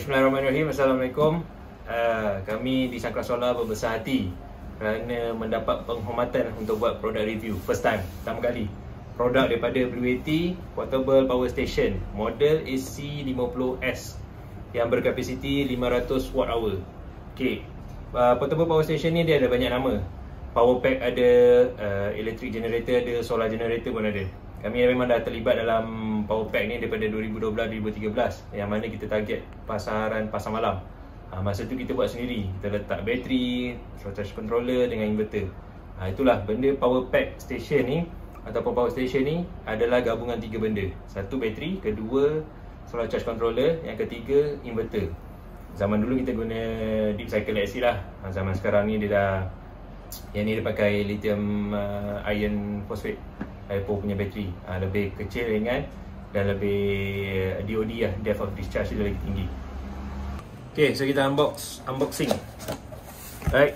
Bismillahirrahmanirrahim. Assalamualaikum. Kami di Sangkla Solar berbesar hati kerana mendapat penghormatan untuk buat produk review. First time, pertama kali. Produk daripada Blue80 Portable Power Station model AC50S yang berkapasiti 500 watt hour. Okay. Portable Power Station ni dia ada banyak nama. Power pack ada, electric generator ada, solar generator pun ada. Kami memang dah terlibat dalam power pack ni daripada 2012-2013, yang mana kita target pasaran pasar malam. Masa tu kita buat sendiri. Kita letak bateri, charge controller dengan inverter. Itulah benda power pack station ni ataupun power station ni adalah gabungan tiga benda. Satu bateri, kedua solar charge controller, yang ketiga inverter. Zaman dulu kita guna deep cycle AC lah. Zaman sekarang ni dia dah, yang ni dia pakai lithium iron phosphate LiPo punya bateri. Lebih kecil, ringan dan lebih DOD lah, depth of discharge dia lagi tinggi. Okay, so kita unboxing. Right.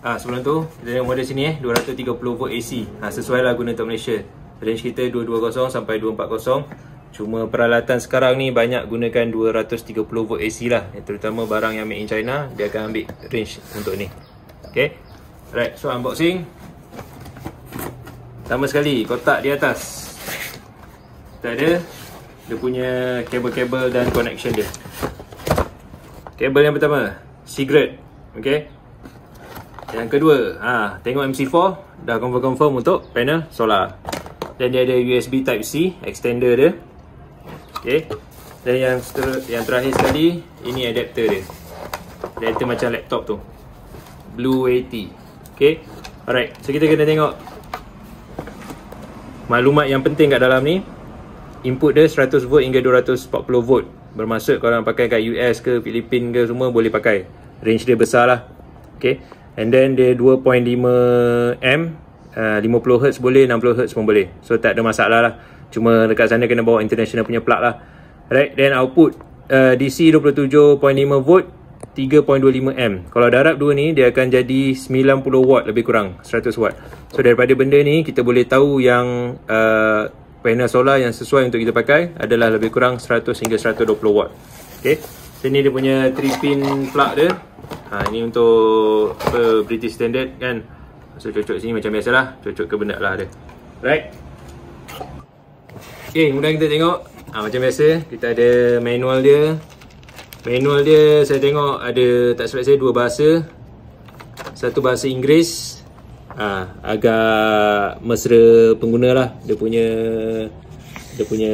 Sebelum tu kita tengok model sini 230 volt AC. Sesuai lah guna untuk Malaysia. Range kita 220 sampai 240. Cuma peralatan sekarang ni banyak gunakan 230 volt AC lah. Terutama barang yang made in China, dia akan ambil range untuk ni. Okay. Right, so unboxing. Pertama sekali, kotak di atas kita ada dia punya kabel-kabel dan connection dia. Kabel yang pertama, cigarette. Okay. Yang kedua, tengok MC4 dah confirm untuk panel solar. Dan dia ada USB Type C extender dia. Okay. Dan yang terakhir sekali, ini adapter dia. Adapter macam laptop tu, Blue80. Okay. Alright, so kita kena tengok maklumat yang penting kat dalam ni. Input dia 100 volt hingga 240 volt. Bermaksud korang pakai kat US ke Filipin ke semua boleh pakai. Range dia besar lah. Okay. And then dia 2.5 amp, 50 Hz boleh, 60 Hz pun boleh. So tak ada masalah lah. Cuma dekat sana kena bawa international punya plug lah. Right. Then output DC 27.5 volt, 3.25 amp. Kalau darab dua ni, dia akan jadi 90 watt lebih kurang, 100 watt. So daripada benda ni kita boleh tahu yang panel solar yang sesuai untuk kita pakai adalah lebih kurang 100 hingga 120 watt. Okay. Sini dia punya 3-pin plug dia. Ini untuk British standard kan. So cocok sini macam biasalah, cocok ke benda lah dia. Right. Okay, kemudian kita tengok macam biasa kita ada manual dia. Manual dia saya tengok ada, tak silap saya, dua bahasa. Satu bahasa Inggeris, agak mesra pengguna lah dia punya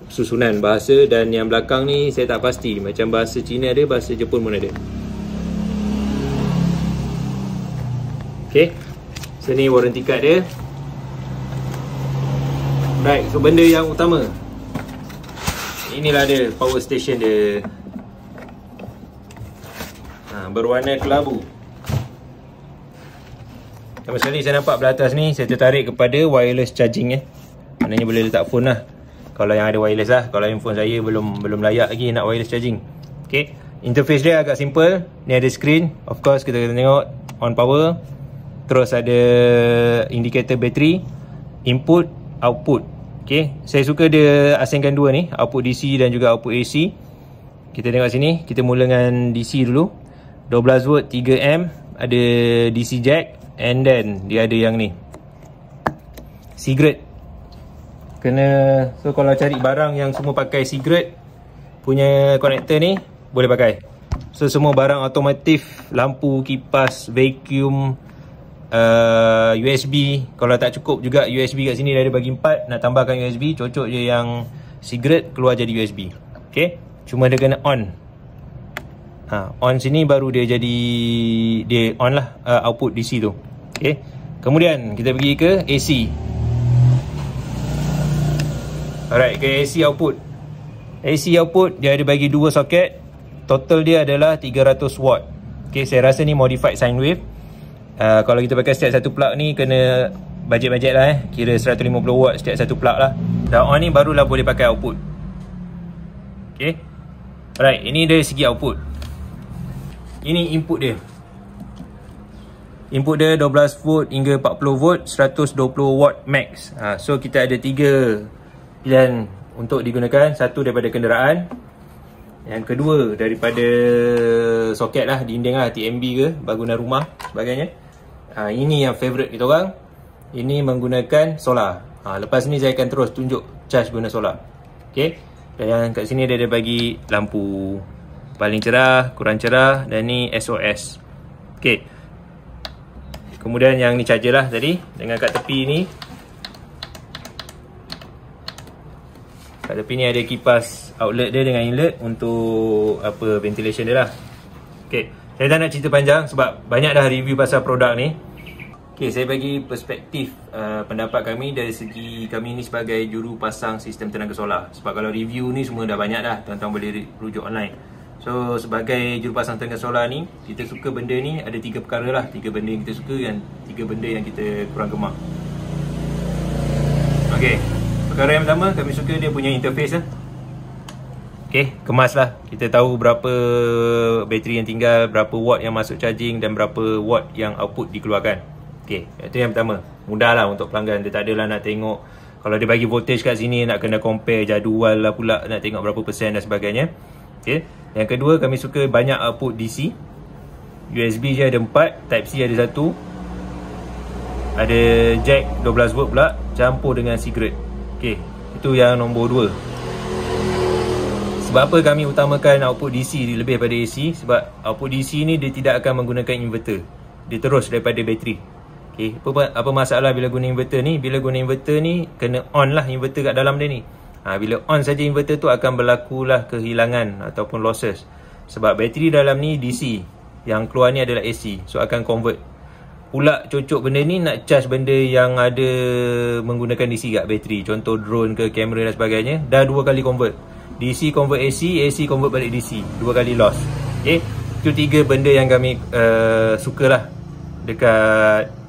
susunan bahasa. Dan yang belakang ni saya tak pasti, macam bahasa Cina ada, bahasa Jepun pun ada. Okay, so ni warranty card dia. Right, so benda yang utama, inilah dia power station dia. Berwarna kelabu. Pertama sekali saya nampak belah atas ni, saya tertarik kepada wireless charging Maknanya boleh letak phone lah. Kalau yang ada wireless lah. Kalau handphone saya belum layak lagi nak wireless charging. Okay. Interface dia agak simple. Ni ada screen. Of course kita kena tengok on power. Terus ada indikator bateri, input, output. Okay. Saya suka dia asingkan dua ni, output DC dan juga output AC. Kita tengok sini. Kita mula dengan DC dulu. 12 volt, 3 amp. Ada DC jack. And then dia ada yang ni, cigarette. So kalau cari barang yang semua pakai cigarette punya konektor ni, boleh pakai. So semua barang otomotif, lampu, kipas, vacuum, USB. Kalau tak cukup juga USB kat sini dah ada bagi 4. Nak tambahkan USB, cocok je yang cigarette, keluar jadi USB. Okay. Cuma dia kena on. On sini baru dia jadi, dia on lah output DC tu. Okay. Kemudian kita pergi ke AC. Alright, ke AC output. AC output dia ada bagi dua soket. Total dia adalah 300 watt. Okay, saya rasa ni modified sine wave. Kalau kita pakai setiap satu plug ni kena bajet-bajet lah kira 150 watt setiap satu plug lah. Dah on ni barulah boleh pakai output. Okay. Alright, ini dari segi output. Ini input dia. Input dia 12 volt hingga 40 volt, 120 watt max. So kita ada 3 pilihan untuk digunakan. Satu daripada kenderaan, Yang kedua daripada soket lah, dinding lah, TMB ke, bangunan rumah sebagainya. Ini yang favourite kita orang. Ini menggunakan solar. Lepas ni saya akan terus tunjuk charge guna solar. Okay. Dan yang kat sini dia ada bagi lampu paling cerah, kurang cerah, dan ni SOS. Okay. Kemudian yang ni charger lah tadi. Dengan kat tepi ni, kat tepi ni ada kipas outlet dia dengan inlet untuk apa, ventilation dia lah. Okay. Saya tak nak cerita panjang sebab banyak dah review pasal produk ni. Okay, saya bagi perspektif pendapat kami dari segi kami ni sebagai juru pasang sistem tenaga solar. Sebab kalau review ni semua dah banyak dah, tuan-tuan boleh rujuk online. So sebagai juru pasang tenaga solar ni, kita suka benda ni ada 3 perkara lah. 3 benda yang kita suka dan 3 benda yang kita kurang gemar. Okay, perkara yang pertama kami suka dia punya interface lah. Okay, kemas lah. Kita tahu berapa bateri yang tinggal, berapa watt yang masuk charging dan berapa watt yang output dikeluarkan. Okay, itu yang pertama. Mudah lah untuk pelanggan. Dia tak adalah nak tengok, kalau dia bagi voltage kat sini nak kena compare jadual lah pula, nak tengok berapa persen dan sebagainya. Okay. Yang kedua, kami suka banyak output DC. USB je ada 4, Type C ada 1, ada jack 12 volt pula, campur dengan cigarette. Okay, itu yang nombor 2. Sebab apa kami utamakan output DC lebih daripada AC? Sebab output DC ni dia tidak akan menggunakan inverter. Dia terus daripada bateri. Okay, apa masalah bila guna inverter ni? Bila guna inverter ni, kena on lah inverter kat dalam dia ni. Bila on saja inverter tu akan berlakulah kehilangan ataupun losses. Sebab bateri dalam ni DC, yang keluar ni adalah AC. So akan convert. Pula cocok benda ni nak charge benda yang ada menggunakan DC kat bateri. Contoh drone ke, kamera dan sebagainya. Dah 2 kali convert. DC convert AC, AC convert balik DC. 2 kali loss. Okay, itu 3 benda yang kami sukalah dekat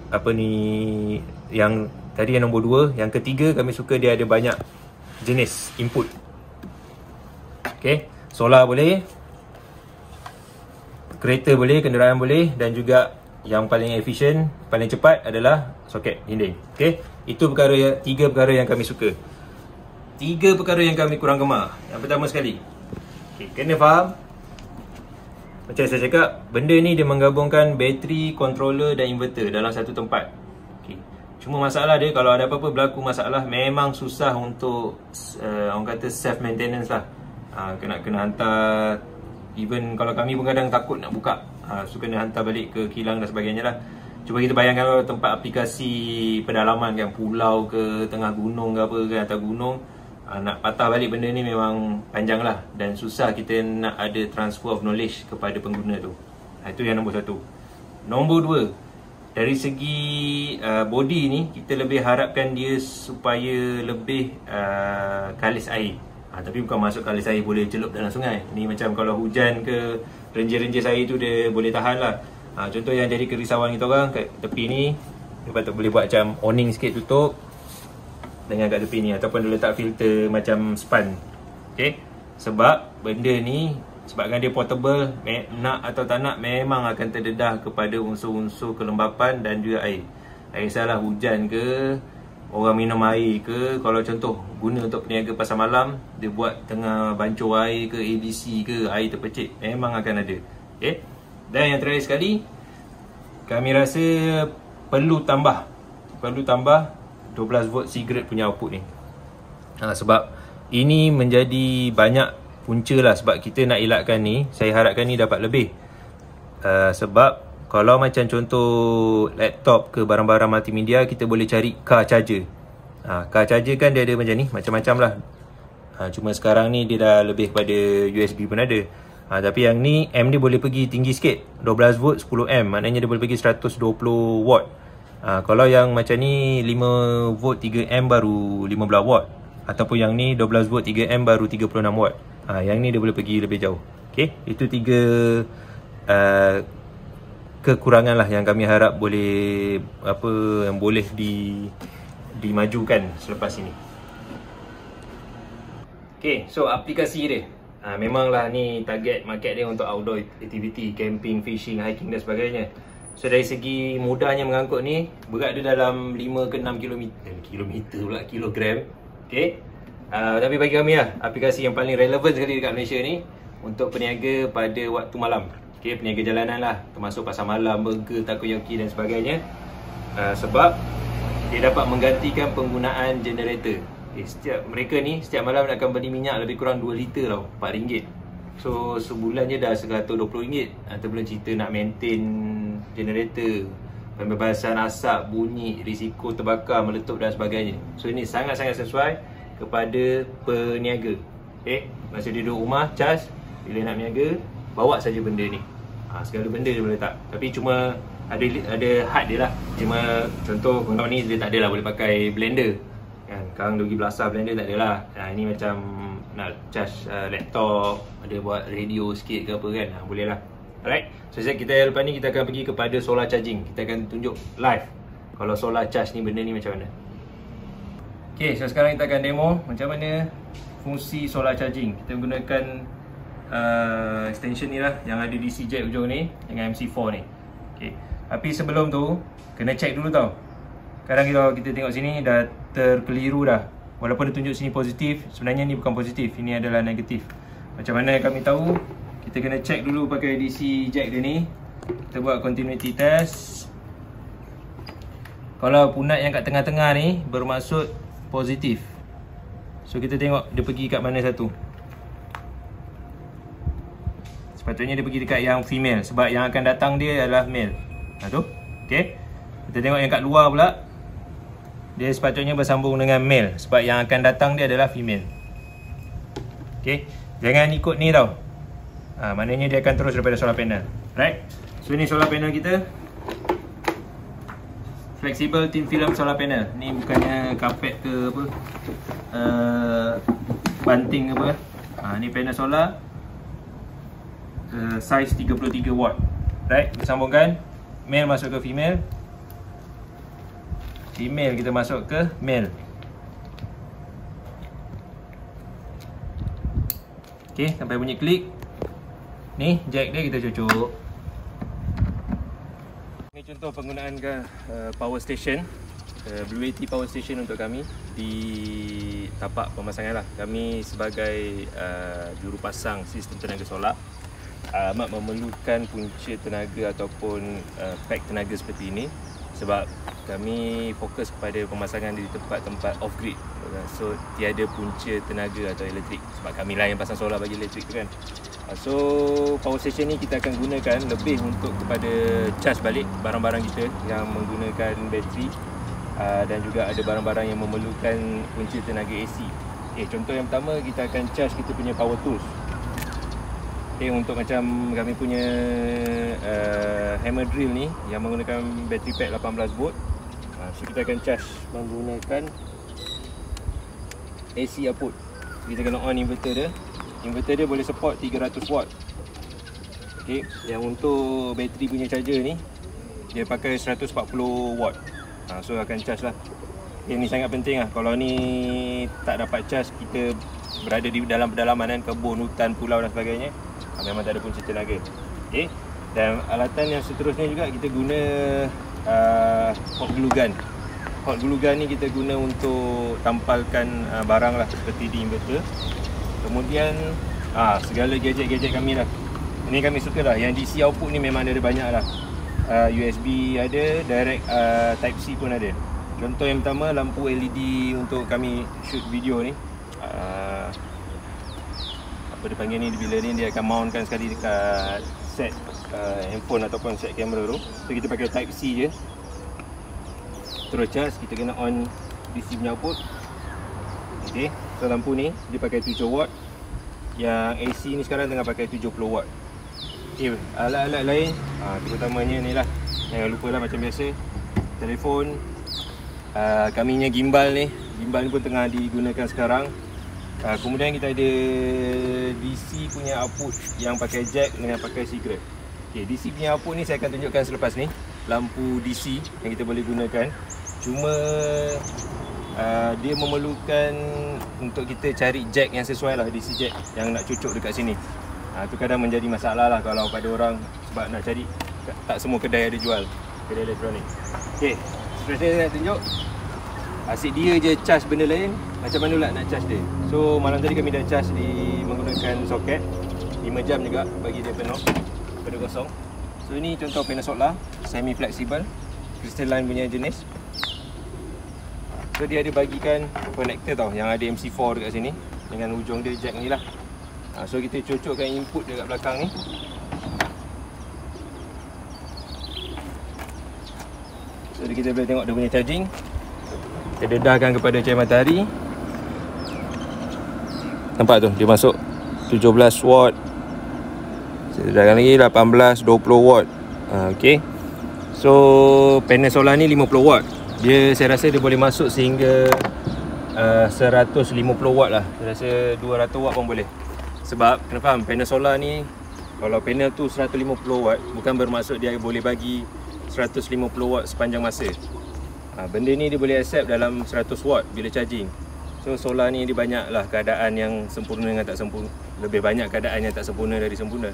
apa ni, yang tadi yang nombor 2. Yang ketiga, kami suka dia ada banyak jenis input. Okay, solar boleh, kereta boleh, kenderaan boleh, dan juga yang paling efisien, paling cepat adalah soket dinding. Okay, itu perkara 3 perkara yang kami suka. 3 perkara yang kami kurang gemar. Yang pertama sekali, okay, kena faham, macam saya cakap, benda ni dia menggabungkan bateri, controller dan inverter dalam satu tempat. Okay. Cuma masalah dia, kalau ada apa-apa berlaku masalah, memang susah untuk orang kata self maintenance lah. Kena hantar, even kalau kami pun kadang takut nak buka, so kena hantar balik ke kilang dan sebagainya lah. Cuba kita bayangkan kalau tempat aplikasi pedalaman kan, pulau ke, tengah gunung ke apa ke, atas gunung, nak patah balik benda ni memang panjang lah. Dan susah kita nak ada transfer of knowledge kepada pengguna tu. Itu yang nombor 1. Nombor 2, dari segi body ni, kita lebih harapkan dia supaya lebih kalis air. Tapi bukan masuk kalis air boleh celup dalam sungai. Ni macam kalau hujan ke, renjis-renjis air tu dia boleh tahan lah. Contoh yang jadi kerisauan kita orang kat tepi ni, dia patut boleh buat macam awning sikit tutup dengan kat tepi ni, ataupun dia letak filter macam span. Okay, sebab benda ni, sebabkan dia portable, nak atau tak nak memang akan terdedah kepada unsur-unsur kelembapan dan juga air. Tak kisahlah hujan ke, orang minum air ke, kalau contoh guna untuk peniaga pasar malam, dia buat tengah bancur air ke, ABC ke, air terpecik, memang akan ada. Okay. Dan yang terakhir sekali, kami rasa perlu tambah 12 volt cigarette punya output ni. Sebab ini menjadi banyak punca lah. Sebab kita nak elakkan ni, saya harapkan ni dapat lebih. Sebab kalau macam contoh laptop ke, barang-barang multimedia, kita boleh cari car charger. Car charger kan dia ada macam ni, macam-macam lah. Cuma sekarang ni dia dah lebih kepada USB pun ada. Tapi yang ni M dia boleh pergi tinggi sikit, 12 volt 10 M, maknanya dia boleh pergi 120 watt. Kalau yang macam ni 5 volt 3 M baru 15 watt. Ataupun yang ni 12 volt 3 M baru 36 watt. Yang ni dia boleh pergi lebih jauh. Okay, itu 3 kekurangan lah yang kami harap boleh yang boleh dimajukan selepas ini. Okay, so aplikasi dia, memanglah ni target market dia untuk outdoor activity, camping, fishing, hiking dan sebagainya. So dari segi mudahnya mengangkut ni, berat dia dalam 5 ke 6 kilogram. Okay. Tapi bagi kami lah, aplikasi yang paling relevan sekali dekat Malaysia ni untuk peniaga pada waktu malam. Okay, peniaga jalanan lah, termasuk pasar malam, burger, takoyaki dan sebagainya. Sebab dia dapat menggantikan penggunaan generator. Setiap malam akan beli minyak lebih kurang 2 liter tau, RM4. So sebulan je dah RM120. Atau belum cerita nak maintain generator, pembebasan asap, bunyi, risiko terbakar, meletup dan sebagainya. So ini sangat-sangat sesuai kepada peniaga. Okay, masa dia duduk rumah, charge. Bila nak berniaga, bawa saja benda ni. Segala benda dia boleh letak. Tapi cuma ada had dia lah. Cuma contoh kalau ni dia tak adalah boleh pakai blender kan. Sekarang dia pergi belasah blender tak adalah. Ini macam nak charge laptop, ada buat radio sikit ke apa kan, boleh lah. Alright, so kita lepas ni kita akan pergi kepada solar charging. Kita akan tunjuk live kalau solar charge ni benda ni macam mana. Okay, so sekarang kita akan demo macam mana fungsi solar charging. Kita menggunakan extension ni lah yang ada DC jack ujung ni dengan MC4 ni. Okay, tapi sebelum tu kena check dulu tau. Kadang kita tengok sini dah terkeliru dah. Walaupun dia tunjuk sini positif, sebenarnya ni bukan positif, ini adalah negatif. Macam mana kami tahu? Kita kena check dulu pakai DC jack dia ni. Kita buat continuity test. Kalau punat yang kat tengah-tengah ni bermaksud positif, so kita tengok dia pergi kat mana satu. Sepatutnya dia pergi dekat yang female, sebab yang akan datang dia adalah male. Tu, okay. Kita tengok yang kat luar pula, dia sepatutnya bersambung dengan male, sebab yang akan datang dia adalah female. Okay, jangan ikut ni tau. Maknanya dia akan terus daripada solar panel. Right, so ni solar panel kita, flexible thin film solar panel. Ni bukannya kapet ke apa, banting ke apa. Ni panel solar, size 33 watt. Right, kita sambungkan. Male masuk ke female, female kita masuk ke male. Okay, sampai bunyi klik. Ni jack dia kita cucuk. Ini contoh penggunaan power station, Blue Yeti power station untuk kami di tapak pemasangan lah. Kami sebagai jurupasang sistem tenaga solar amat memerlukan punca tenaga ataupun pack tenaga seperti ini, sebab kami fokus kepada pemasangan di tempat-tempat off grid. So tiada punca tenaga atau elektrik, sebab kami lah yang pasang solar bagi elektrik tu kan. So power station ni kita akan gunakan lebih untuk kepada charge balik barang-barang kita yang menggunakan bateri, dan juga ada barang-barang yang memerlukan punca tenaga AC. Contoh yang pertama, kita akan charge kita punya power tools. Untuk macam kami punya hammer drill ni yang menggunakan battery pack 18 volt. So kita akan charge menggunakan AC output. Kita kena on inverter dia. Inverter dia boleh support 300 watt. Okay, yang untuk bateri punya charger ni dia pakai 140 watt. So akan charge lah. Ini sangat penting lah. Kalau ni tak dapat charge, kita berada di dalam pedalaman kan, kebun, hutan, pulau dan sebagainya, memang tak ada punca tenaga. Okay. Dan alatan yang seterusnya juga kita guna hot glue gun. Hot glue gun ni kita guna untuk tampalkan barang lah, seperti di inverter. Kemudian segala gadget-gadget kami lah. Ini kami suka lah. Yang DC output ni memang ada banyak lah. USB ada, direct type C pun ada. Contoh yang pertama, lampu LED untuk kami shoot video ni. Apa dia panggil ni, bila ni dia akan mountkan sekali dekat set handphone ataupun set kamera tu. So kita pakai type C je. Terus charge, kita kena on DC punya output. Okay, so lampu ni dia pakai 7 watt. Yang AC ni sekarang tengah pakai 70 watt. Okay, alat-alat lain terutamanya ni lah, jangan lupa lah macam biasa, telefon. Kami punya gimbal ni pun tengah digunakan sekarang. Kemudian kita ada DC punya output yang pakai jack dengan pakai cigarette. Okay, DC punya output ni saya akan tunjukkan selepas ni. Lampu DC yang kita boleh gunakan. Cuma dia memerlukan untuk kita cari jack yang sesuai lah, DC jack yang nak cucuk dekat sini. Itu kadang menjadi masalah lah kalau pada orang, sebab nak cari, tak semua kedai ada jual, kedai elektronik. Okay, seterusnya saya nak tunjuk Asyik dia je charge benda lain, macam mana pula nak charge dia. So malam tadi kami dah charge menggunakan soket 5 jam juga bagi dia penuh pada kosong. So ini contoh panel solar semi flexible, crystalline punya jenis. So dia ada bagikan connector tau, yang ada MC4 dekat sini dengan hujung dia jack ni lah. So kita cocokkan input dekat belakang ni. So kita boleh tengok dia punya charging. Kita dedahkan kepada cahaya matahari. Nampak tu, dia masuk 17 watt. Saya dedahkan lagi 18, 20 watt. Okay. So panel solar ni 50 watt. Dia, saya rasa dia boleh masuk sehingga 150 watt lah. Saya rasa 200 watt pun boleh. Sebab kena faham, panel solar ni, kalau panel tu 150 watt, bukan bermaksud dia boleh bagi 150 watt sepanjang masa. Benda ni dia boleh accept dalam 100 watt bila charging. So solar ni dia banyak lah keadaan yang sempurna dengan tak sempurna. Lebih banyak keadaan yang tak sempurna dari sempurna.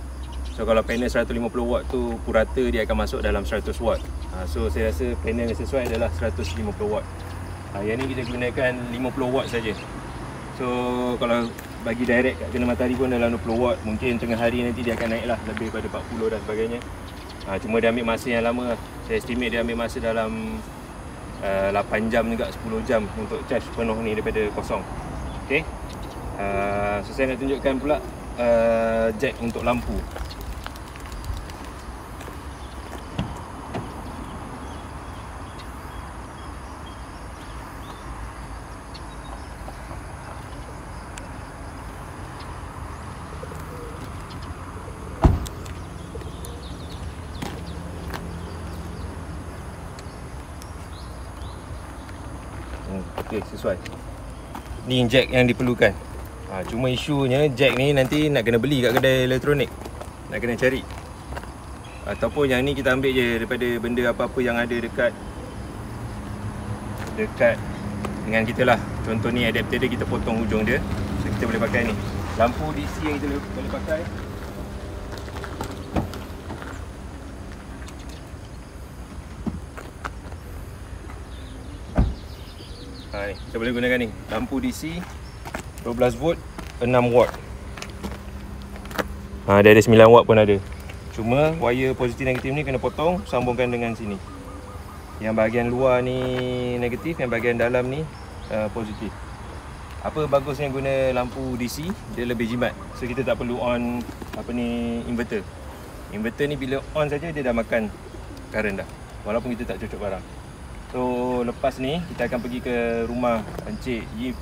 So kalau panel 150 watt tu purata, dia akan masuk dalam 100 watt. So saya rasa panel yang sesuai adalah 150 watt. Yang ni kita gunakan 50 watt saja. So kalau bagi direct kat kena matahari pun dalam 20 watt. Mungkin tengah hari nanti dia akan naik lah lebih pada 40 dan sebagainya. Cuma dia ambil masa yang lama lah. Saya estimate dia ambil masa dalam 8 jam juga, 10 jam untuk charge penuh ni daripada kosong. Okay. So saya nak tunjukkan pula jack untuk lampu. Okey, sesuai. Ni jack yang diperlukan. Cuma isunya jack ni nanti nak kena beli kat kedai elektronik. Nak kena cari. Ataupun yang ni kita ambil je daripada benda apa-apa yang ada dekat dengan kita lah. Contoh ni adapter dia, kita potong hujung dia. So kita boleh pakai ni. Lampu DC yang kita boleh pakai. Ni, kita boleh gunakan ni, lampu DC 12 volt 6 watt. Dia ada 9 watt pun ada. Cuma wire positif negatif ni kena potong, sambungkan dengan sini. Yang bahagian luar ni negatif, yang bahagian dalam ni positif. Apa bagusnya guna lampu DC? Dia lebih jimat. So kita tak perlu on inverter. Inverter ni bila on saja dia dah makan current dah, walaupun kita tak cocok barang. So lepas ni kita akan pergi ke rumah Encik Yip,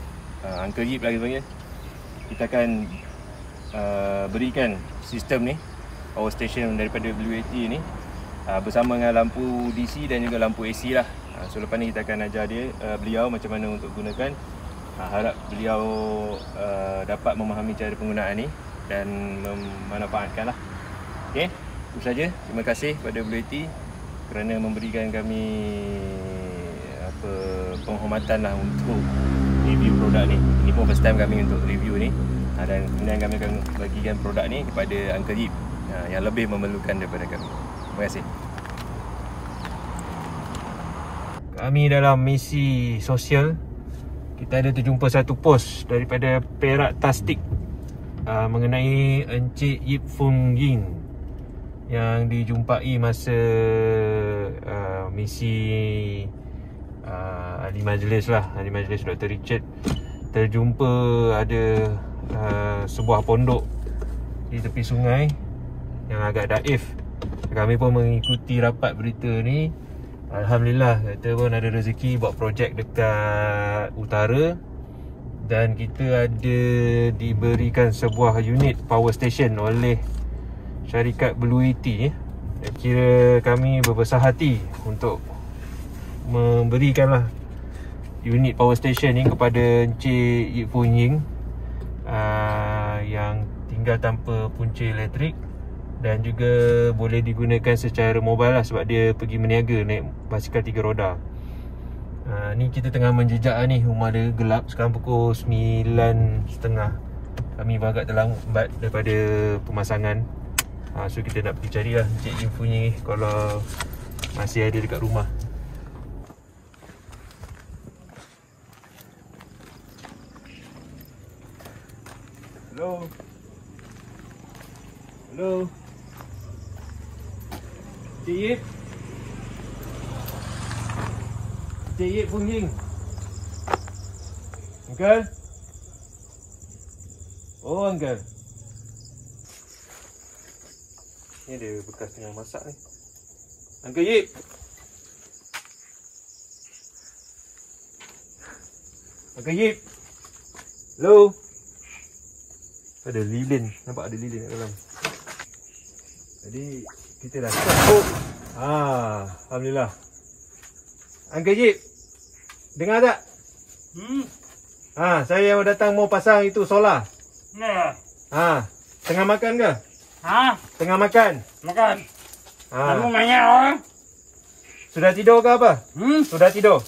Uncle Yip lagi panggil. Kita akan berikan sistem ni, power station daripada WAT ni, bersama dengan lampu DC dan juga lampu AC lah. So lepas ni kita akan ajar beliau macam mana untuk gunakan. Harap beliau dapat memahami cara penggunaan ni dan memanfaatkan lah. Okay, itu saja. Terima kasih kepada WAT kerana memberikan kami penghormatan lah untuk review produk ni. Ini pun first time kami untuk review ni, dan kemudian kami akan bagikan produk ni kepada Uncle Yip yang lebih memerlukan daripada kami. Terima kasih. Kami dalam misi sosial, kita ada terjumpa satu post daripada Perak Tastik mengenai Encik Yip Fung Ying yang dijumpai masa misi ahli majlis lah, ahli majlis Dr. Richard. Terjumpa ada sebuah pondok di tepi sungai yang agak daif. Kami pun mengikuti rapat berita ni. Alhamdulillah, kita pun ada rezeki buat projek dekat utara, dan kita ada diberikan sebuah unit power station oleh syarikat Blue ET. Kira kami berbesar hati untuk memberikanlah unit power station ni kepada Encik Yip Fung Ying yang tinggal tanpa punca elektrik, dan juga boleh digunakan secara mobile lah, sebab dia pergi meniaga naik basikal 3 roda. Ni kita tengah menjejak ni, rumah dia gelap. Sekarang pukul 9.30. Kami agak terlambat daripada pemasangan. So kita nak pergi cari lah Encik Yip Fung Ying kalau masih ada dekat rumah. Hello. Hello. Cik Yip. Cik Yip bunyi. Uncle. Oh, Uncle. Ni ada bekas tengah masak ni. Uncle Yip. Uncle Yip. Hello. Ada lilin. Nampak ada lilin kat dalam. Jadi kita dah start. Oh. Alhamdulillah. Uncle Yip. Dengar tak? Saya yang datang mau pasang itu solar. Ya. Tengah makan ke? Tengah makan. Makan. Kamu banyak orang. Sudah tidur ke apa? Sudah tidur.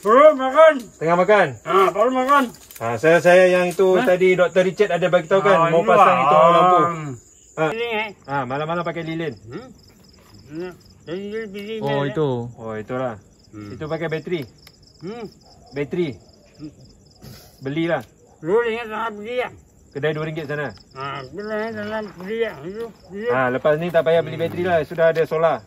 Baru makan. Tengah makan. Baru makan. Saya yang itu tadi Dr. Richard ada bagi tahu kan mau pasang itu lampu. Malam-malam pakai lilin. Oh itu. Oh itulah. Itu pakai bateri. Bateri. Belilah. RM2 sana beli ya. Kedai RM2 sana. Beli sana beli ya. Itu. Lepas ni tak payah beli bateri lah, sudah ada solar.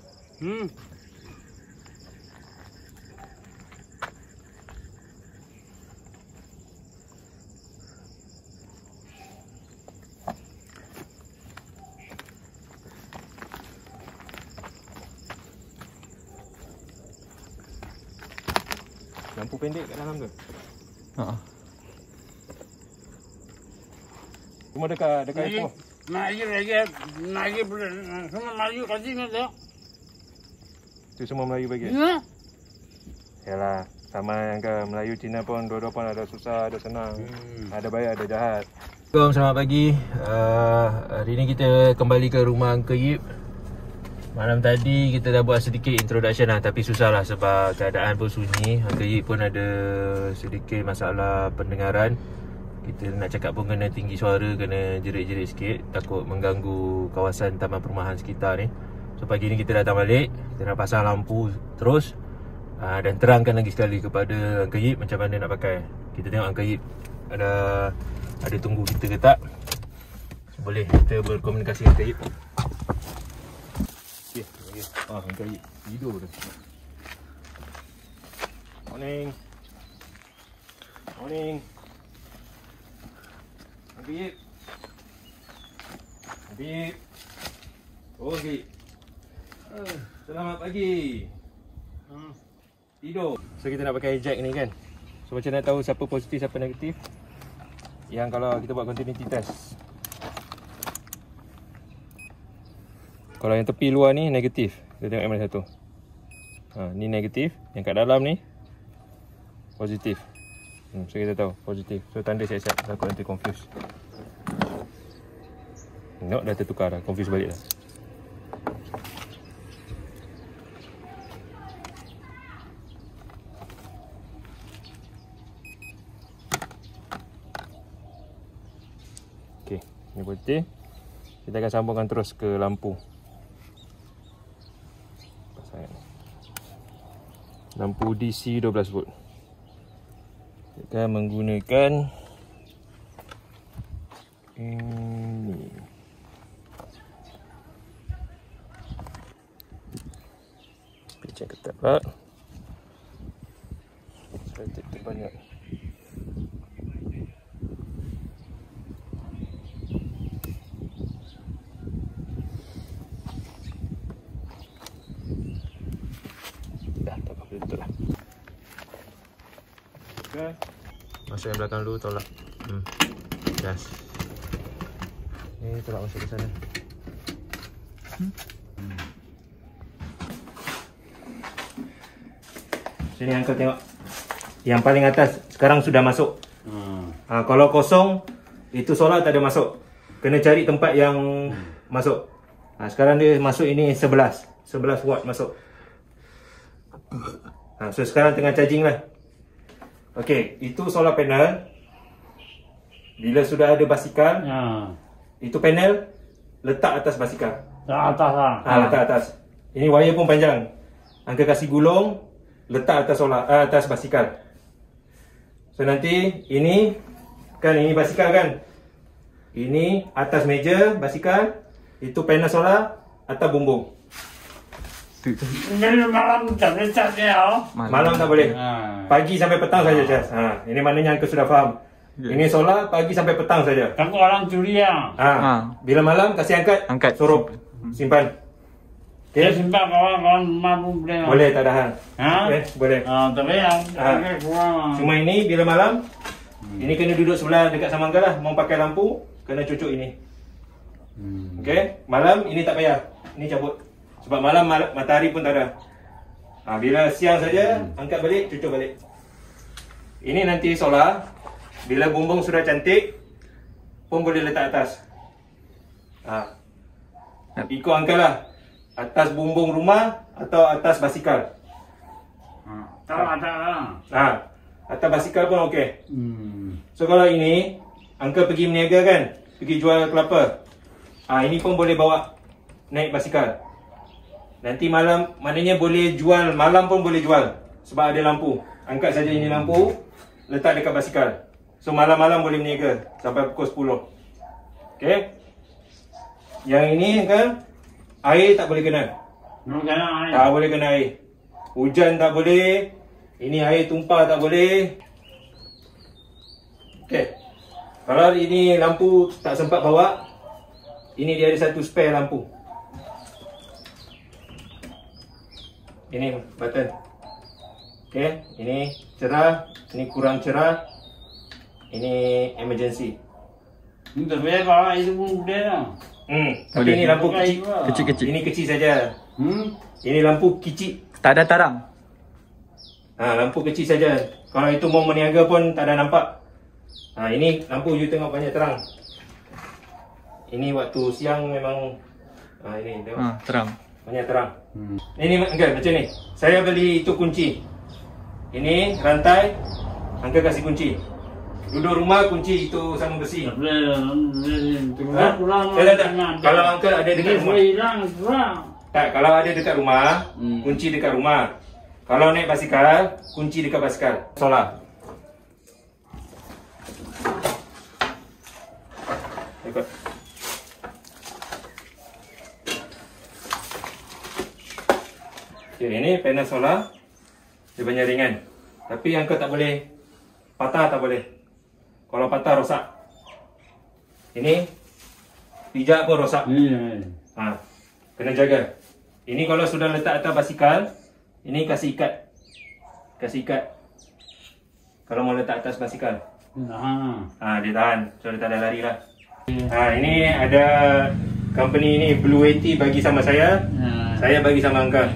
Lampu pendek kat dalam ke? Semua dekat ekor. Lagi semua Melayu kasih ni tu. Itu semua Melayu bagi. Ya. Yalah, sama yang ke Melayu Cina pun dua-dua pun ada susah, ada senang. Ada baik, ada jahat. Assalamualaikum, selamat pagi. Hari ni kita kembali ke rumah Uncle Yip. Malam tadi kita dah buat sedikit introduction lah, tapi susah lah sebab keadaan pun sunyi. Uncle Yip pun ada sedikit masalah pendengaran. Kita nak cakap pun kena tinggi suara, kena jerit-jerit sikit, takut mengganggu kawasan taman perumahan sekitar ni. So pagi ni kita datang balik, kita nak pasang lampu terus dan terangkan lagi sekali kepada Uncle Yip macam mana nak pakai. Kita tengok Uncle Yip ada tunggu kita ke tak. So, boleh kita berkomunikasi dengan Uncle Yip. Uncle Yip tidur dah. Morning. Morning. Uncle Yip. Uncle Yip. Oh, Uncle Yip. Selamat pagi. Tidur. So kita nak pakai jack ni kan. So macam nak tahu siapa positif, siapa negatif. Yang kalau kita buat continuity test. Kalau yang tepi luar ni negatif. Kita tengok yang mana satu. Ni negatif. Yang kat dalam ni positif. So kita tahu positif. So tanda siap-siap. Takut nanti confuse. Tengok dah tertukar dah. Confuse balik dah. Okey, ni putih. Kita akan sambungkan terus ke lampu. Lampu DC 12 volt. Kita akan menggunakan ini. Pijak ketat pula. Saya tip banyak. Betul lah. Okay. Masuk yang belakang dulu, tolak. Gas. Ni tolak masuk ke sana. Sini Uncle tengok. Yang paling atas sekarang sudah masuk. Kalau kosong, itu solar tak ada masuk. Kena cari tempat yang masuk. Sekarang dia masuk ini 11 watt masuk. So sekarang tengah charging lah. Okey, itu solar panel. Bila sudah ada basikal, itu panel letak atas basikal. Atas lah. Letak atas. Ini wire pun panjang. Uncle kasih gulung, letak atas solar, atas basikal. So nanti ini kan, ini basikal kan. Ini atas meja basikal, itu panel solar, atas bumbung. Ini malam tak boleh cas ya. Malam tak boleh. Pagi sampai petang saja cas. Ini maknanya Uncle sudah faham. Ini solar pagi sampai petang saja. Takut orang curi ya. Bila malam kasih angkat. Suruh simpan. Dia simpan kawan-kawan rumah pun boleh. Boleh, tak ada hal. Okay, boleh. Tapi yang cuma ini bila malam, ini kena duduk sebelah dekat sama Uncle lah. Mau pakai lampu, kena cucuk ini. Okay, malam ini tak payah. Ini cabut. Sebab malam matahari pun tak ada. Bila siang saja, angkat balik, cucuk balik. Ini nanti solar. Bila bumbung sudah cantik, pun boleh letak atas. Ikut Uncle lah. Atas bumbung rumah atau atas basikal. Tak ada. Atas basikal pun okey. So kalau ini, Uncle pergi meniaga kan, pergi jual kelapa. Ini pun boleh bawa naik basikal. Nanti malam, maknanya boleh jual, malam pun boleh jual. Sebab ada lampu. Angkat saja ini lampu, letak dekat basikal. So malam-malam boleh meniaga sampai pukul 10. Okay. Yang ini kan, air tak boleh kena. Tak boleh kena air. Hujan tak boleh. Ini air tumpah tak boleh. Okay. Kalau ini lampu tak sempat bawa, ini dia ada satu spare lampu. Ini button. Okay, ini cerah, ini kurang cerah, ini emergency. Ini tak payah kalau itu pun boleh lah. Tapi ini lampu kecil. Kecil-kecil. Ini kecil saja. Ini lampu kecil. Tak ada terang. Lampu kecil saja. Kalau itu mau meniaga pun tak ada nampak. Ini lampu you tengok banyak terang. Ini waktu siang memang ini tengok. Terang. Banyak terang. Ini Uncle macam ni. Saya beli itu kunci. Ini rantai. Uncle kasih kunci. Duduk rumah kunci itu sama besi. Tak boleh. Kalau Uncle ada dekat rumah. Hilang. Tak, kalau ada dekat rumah, kunci dekat rumah. Kalau naik basikal, kunci dekat basikal. Solar. Ikut. Okay, ini panel solar. Dia banyak ringan. Tapi Uncle tak boleh patah, tak boleh. Kalau patah rosak. Ini pijak pun rosak. Kena jaga. Ini kalau sudah letak atas basikal, ini kasih ikat. Kasih ikat. Kalau mau letak atas basikal. Dia tahan. So dia tak ada lari lah. Ini ada company ini Blue 80 bagi sama saya. Saya bagi sama Uncle.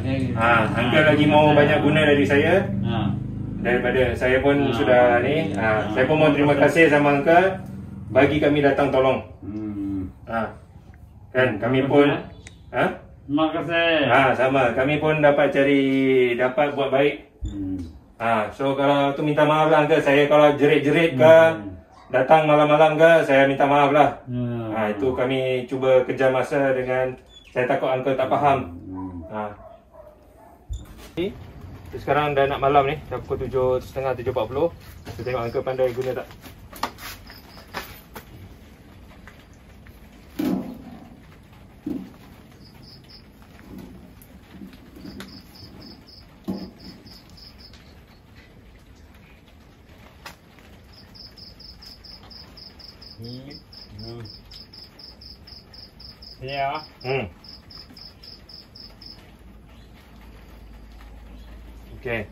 Uncle lagi mau banyak guna dari saya. Daripada saya pun sudah ni. Saya pun mau terima kasih sama Uncle bagi kami datang tolong. Kan kami pun Terima kasih. sama. Kami pun dapat buat baik. So kalau tu minta maaf lah Uncle. Saya kalau jerit-jerit ke datang malam-malam ke, saya minta maaf lah. Itu kami cuba kejar masa dengan, saya takut Uncle tak faham. Sekarang dah nak malam ni, dah pukul 7.30, 7.40. Kita tengok Uncle pandai guna tak. Ya. Okay.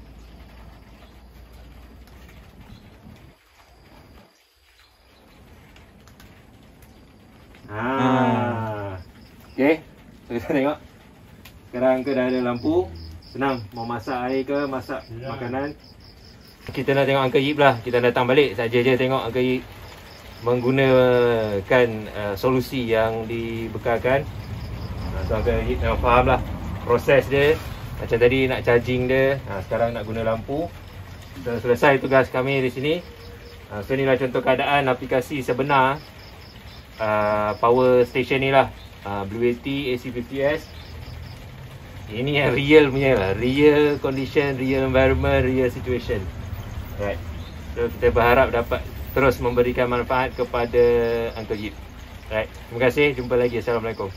Okay, kita tengok. Sekarang Uncle dah ada lampu. Senang, mau masak air ke, masak makanan. Kita nak tengok Uncle Yip lah. Kita datang balik saja je tengok Uncle Yip menggunakan solusi yang dibekalkan. So Uncle Yip memang faham lah proses dia. Macam tadi nak charging dia, sekarang nak guna lampu. So, selesai tugas kami di sini. So inilah contoh keadaan aplikasi sebenar power station ni lah. Blue 80 AC50S. Ini yang real punya lah. Real condition, real environment, real situation. Right. So kita berharap dapat terus memberikan manfaat kepada Uncle Yip. Right. Terima kasih. Jumpa lagi. Assalamualaikum.